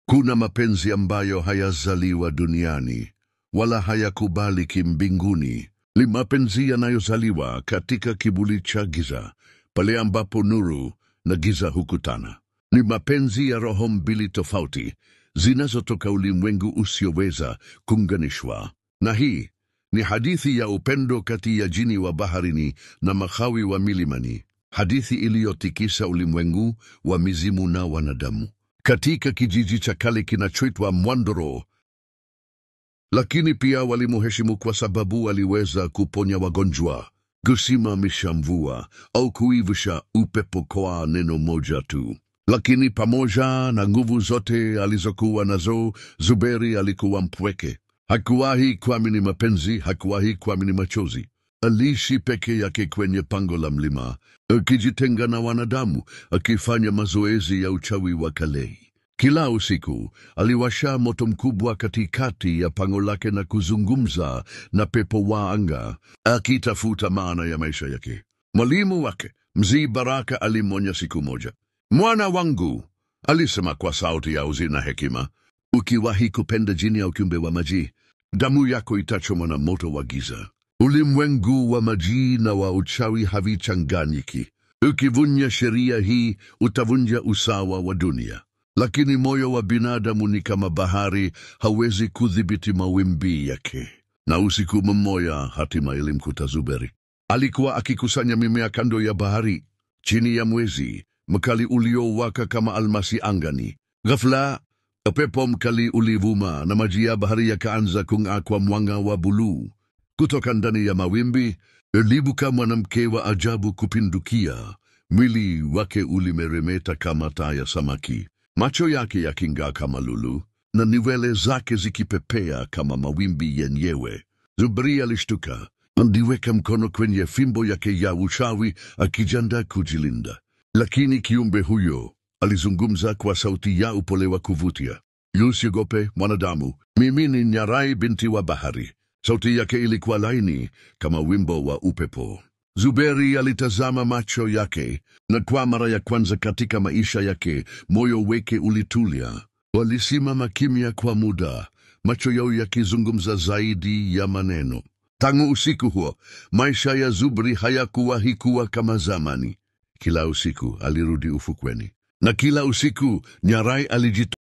Kuna mapenzi ambayo hayazaliwa duniani, wala hayakubaliki mbinguni. Ni mapenzi yanayozaliwa katika kivuli cha giza, pale ambapo nuru na giza hukutana. Ni mapenzi ya roho mbili tofauti, zinazotoka ulimwengu usioweza kuunganishwa. Na hii ni hadithi ya upendo kati ya jini wa baharini na machawi wa milimani. Hadithi iliyotikisa ulimwengu wa mizimu na wanadamu. Katika kijiji cha kale kinachoitwa Mwandoro. Lakini pia walimuheshimu kwa sababu aliweza kuponya wagonjwa, kusimamisha mvua, au kuivusha upepo kwa neno moja tu. Lakini pamoja na nguvu zote alizokuwa nazo, Zuberi alikuwa mpweke. Hakuwahi kuamini mapenzi, hakuwahi kuamini machozi. Aliishi peke yake kwenye pango la mlima, akijitenga na wanadamu, akifanya mazoezi ya uchawi wa kale. Kila usiku aliwasha moto mkubwa katikati ya pango lake na kuzungumza na pepo wa anga, akitafuta maana ya maisha yake. Mwalimu wake Mzee Baraka alimwonya siku moja. "Mwana wangu," alisema kwa sauti ya uzi na hekima, "ukiwahi kupenda jini au kiumbe wa maji, damu yako itachomwa na moto wa giza. Ulimwengu wa maji na wa uchawi havichanganyiki. Ukivunja sheria hii, utavunja usawa wa dunia. Lakini moyo wa binadamu ni kama bahari, hawezi kudhibiti mawimbi yake." Na usiku mmoja hatima ilimkuta Zuberi. Alikuwa akikusanya mimea kando ya bahari, chini ya mwezi mkali uliowaka kama almasi angani. Ghafla, upepo mkali ulivuma na maji ya bahari yakaanza kung'aa kwa mwanga wa buluu. Kutoka ndani ya mawimbi, aliibuka mwanamke wa ajabu kupindukia. Mwili wake ulimeremeta kama taa ya samaki, macho yake yaking'aa kama lulu, na nywele zake zikipepea kama mawimbi yenyewe. Zuberi alishtuka, aliweka mkono kwenye fimbo yake ya uchawi akijiandaa kujilinda. Lakini kiumbe huyo alizungumza kwa sauti ya upole wa kuvutia. "Usiogope mwanadamu, mimi ni Nyarai binti wa bahari." Sauti yake ilikuwa laini kama wimbo wa upepo. Zuberi alitazama macho yake, na kwa mara ya kwanza katika maisha yake moyo wake ulitulia. Walisimama kimya kwa muda, macho yao yakizungumza zaidi ya maneno. Tangu usiku huo, maisha ya Zuberi hayakuwahi kuwa kama zamani. Kila usiku alirudi ufukweni, na kila usiku Nyarai alijitoa